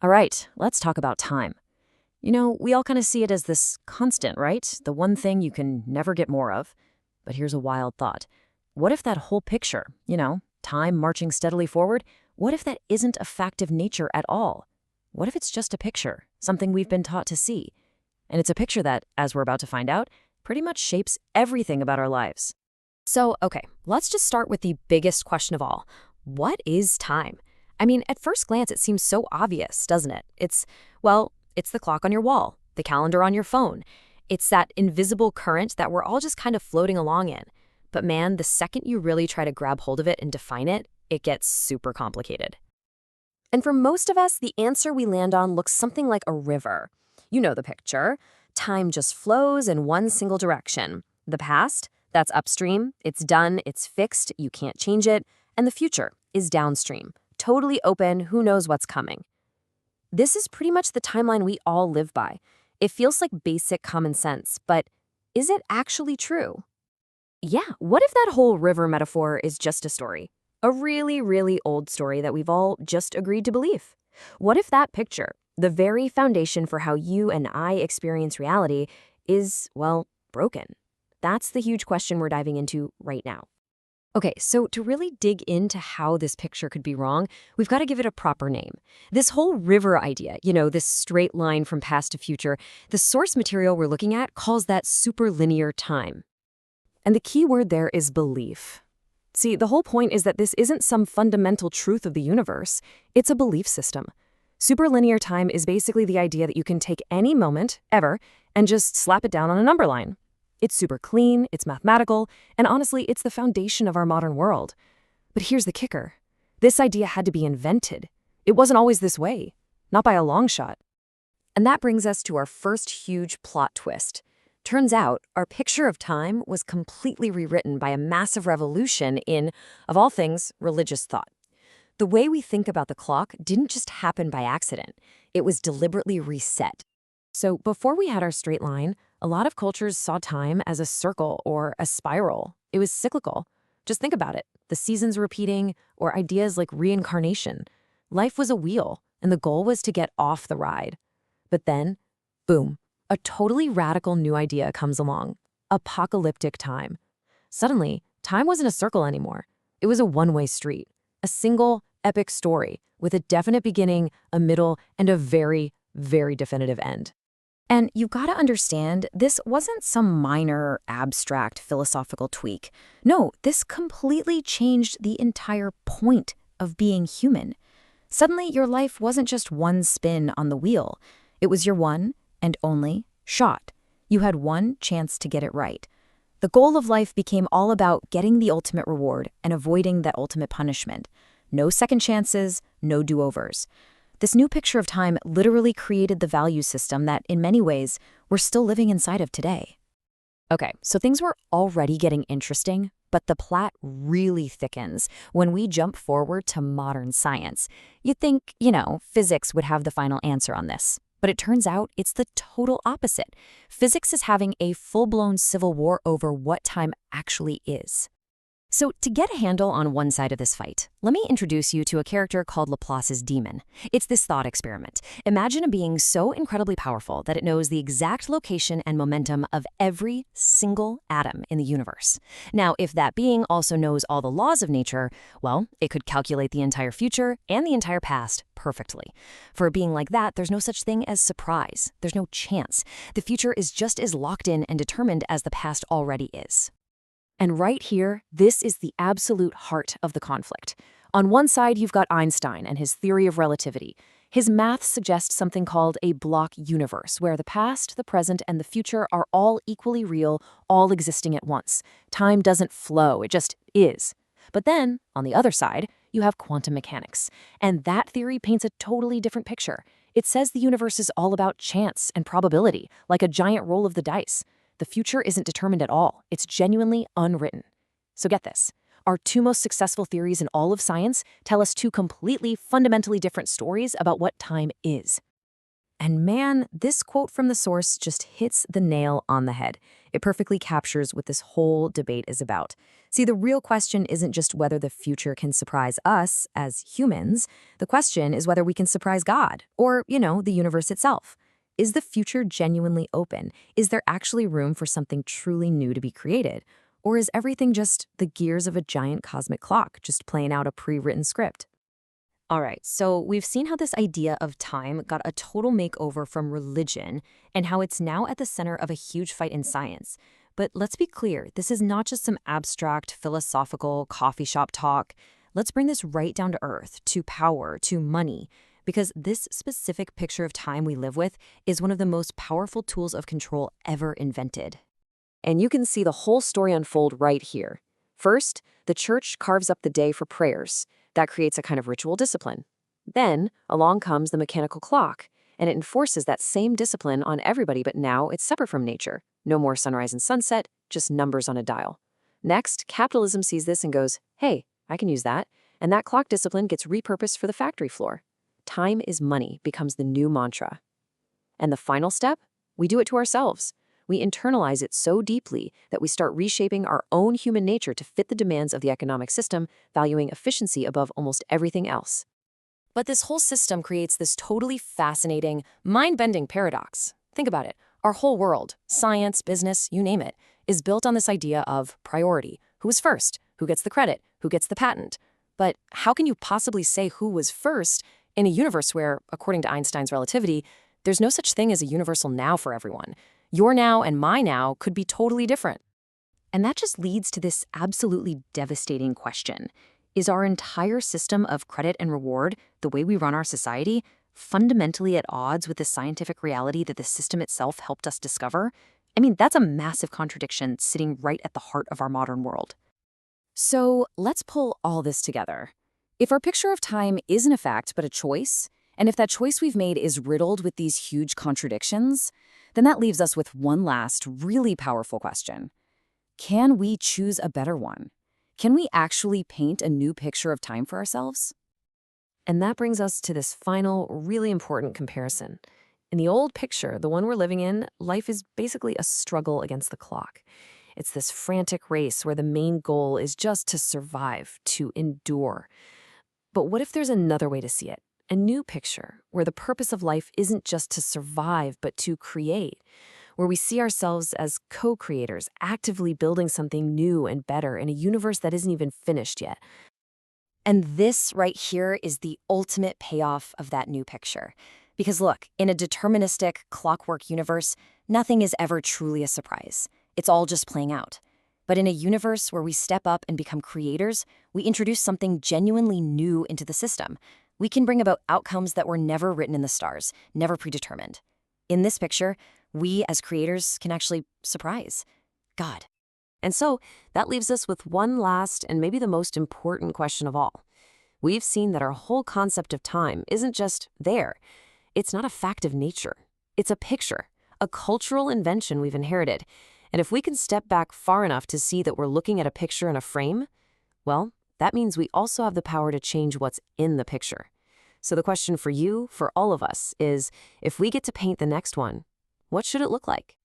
All right, let's talk about time. We all kind of see it as this constant, right? The one thing you can never get more of. But here's a wild thought. What if that whole picture, time marching steadily forward, what if that isn't a fact of nature at all? What if it's just a picture, something we've been taught to see? And it's a picture that, as we're about to find out, pretty much shapes everything about our lives. So, okay, let's just start with the biggest question of all. What is time? I mean, at first glance, it seems so obvious, doesn't it? It's the clock on your wall, the calendar on your phone. It's that invisible current that we're all just kind of floating along in. But man, the second you really try to grab hold of it and define it, it gets super complicated. And for most of us, the answer we land on looks something like a river. You know the picture. Time just flows in one single direction. The past, that's upstream, it's done, it's fixed, you can't change it. And the future is downstream, totally open, who knows what's coming. This is pretty much the timeline we all live by. It feels like basic common sense, but is it actually true? Yeah, what if that whole river metaphor is just a story? A really, really old story that we've all just agreed to believe? What if that picture, the very foundation for how you and I experience reality, is, well, broken? That's the huge question we're diving into right now. Okay, so to really dig into how this picture could be wrong, we've got to give it a proper name. This whole river idea, this straight line from past to future, the source material we're looking at calls that superlinear time. And the key word there is belief. See, the whole point is that this isn't some fundamental truth of the universe. It's a belief system. Superlinear time is basically the idea that you can take any moment, ever, and just slap it down on a number line. It's super clean, it's mathematical, and honestly, it's the foundation of our modern world. But here's the kicker. This idea had to be invented. It wasn't always this way, not by a long shot. And that brings us to our first huge plot twist. Turns out, our picture of time was completely rewritten by a massive revolution in, of all things, religious thought. The way we think about the clock didn't just happen by accident. It was deliberately reset. So before we had our straight line, a lot of cultures saw time as a circle or a spiral. It was cyclical. Just think about it. The seasons repeating, or ideas like reincarnation. Life was a wheel, and the goal was to get off the ride. But then, boom, a totally radical new idea comes along. Apocalyptic time. Suddenly, time wasn't a circle anymore. It was a one-way street. A single, epic story with a definite beginning, a middle, and a very, very definitive end. And you've got to understand, this wasn't some minor, abstract philosophical tweak. No, this completely changed the entire point of being human. Suddenly, your life wasn't just one spin on the wheel. It was your one and only shot. You had one chance to get it right. The goal of life became all about getting the ultimate reward and avoiding that ultimate punishment. No second chances, no do-overs. This new picture of time literally created the value system that, in many ways, we're still living inside of today. Okay, so things were already getting interesting, but the plot really thickens when we jump forward to modern science. You'd think, physics would have the final answer on this. But it turns out it's the total opposite. Physics is having a full-blown civil war over what time actually is. So to get a handle on one side of this fight, let me introduce you to a character called Laplace's demon. It's this thought experiment. Imagine a being so incredibly powerful that it knows the exact location and momentum of every single atom in the universe. Now, if that being also knows all the laws of nature, well, it could calculate the entire future and the entire past perfectly. For a being like that, there's no such thing as surprise. There's no chance. The future is just as locked in and determined as the past already is. And right here, this is the absolute heart of the conflict. On one side, you've got Einstein and his theory of relativity. His math suggests something called a block universe, where the past, the present, and the future are all equally real, all existing at once. Time doesn't flow, it just is. But then, on the other side, you have quantum mechanics. And that theory paints a totally different picture. It says the universe is all about chance and probability, like a giant roll of the dice. The future isn't determined at all. It's genuinely unwritten. So get this. Our two most successful theories in all of science tell us two completely, fundamentally different stories about what time is. And man, this quote from the source just hits the nail on the head. It perfectly captures what this whole debate is about. See, the real question isn't just whether the future can surprise us as humans. The question is whether we can surprise God or, the universe itself. Is the future genuinely open? Is there actually room for something truly new to be created? Or is everything just the gears of a giant cosmic clock, just playing out a pre-written script? All right, so we've seen how this idea of time got a total makeover from religion and how it's now at the center of a huge fight in science. But let's be clear, this is not just some abstract, philosophical coffee shop talk. Let's bring this right down to earth, to power, to money, because this specific picture of time we live with is one of the most powerful tools of control ever invented. And you can see the whole story unfold right here. First, the church carves up the day for prayers. That creates a kind of ritual discipline. Then, along comes the mechanical clock, and it enforces that same discipline on everybody, but now it's separate from nature. No more sunrise and sunset, just numbers on a dial. Next, capitalism sees this and goes, hey, I can use that, and that clock discipline gets repurposed for the factory floor. Time is money becomes the new mantra. And the final step? We do it to ourselves. We internalize it so deeply that we start reshaping our own human nature to fit the demands of the economic system, valuing efficiency above almost everything else. But this whole system creates this totally fascinating, mind-bending paradox. Think about it. Our whole world, science, business, you name it, is built on this idea of priority. Who is first? Who gets the credit? Who gets the patent? But how can you possibly say who was first in a universe where, according to Einstein's relativity, there's no such thing as a universal now for everyone? Your now and my now could be totally different. And that just leads to this absolutely devastating question. Is our entire system of credit and reward, the way we run our society, fundamentally at odds with the scientific reality that the system itself helped us discover? I mean, that's a massive contradiction sitting right at the heart of our modern world. So let's pull all this together. If our picture of time isn't a fact but a choice, and if that choice we've made is riddled with these huge contradictions, then that leaves us with one last, really powerful question. Can we choose a better one? Can we actually paint a new picture of time for ourselves? And that brings us to this final, really important comparison. In the old picture, the one we're living in, life is basically a struggle against the clock. It's this frantic race where the main goal is just to survive, to endure. But what if there's another way to see it? A new picture where the purpose of life isn't just to survive, but to create, where we see ourselves as co-creators, actively building something new and better in a universe that isn't even finished yet. And this right here is the ultimate payoff of that new picture. Because look, in a deterministic, clockwork universe, nothing is ever truly a surprise. It's all just playing out. But in a universe where we step up and become creators, we introduce something genuinely new into the system. We can bring about outcomes that were never written in the stars, never predetermined. In this picture, we as creators can actually surprise God. And so that leaves us with one last and maybe the most important question of all. We've seen that our whole concept of time isn't just there. It's not a fact of nature. It's a picture, a cultural invention we've inherited. And if we can step back far enough to see that we're looking at a picture in a frame, well, that means we also have the power to change what's in the picture. So the question for you, for all of us, is if we get to paint the next one, what should it look like?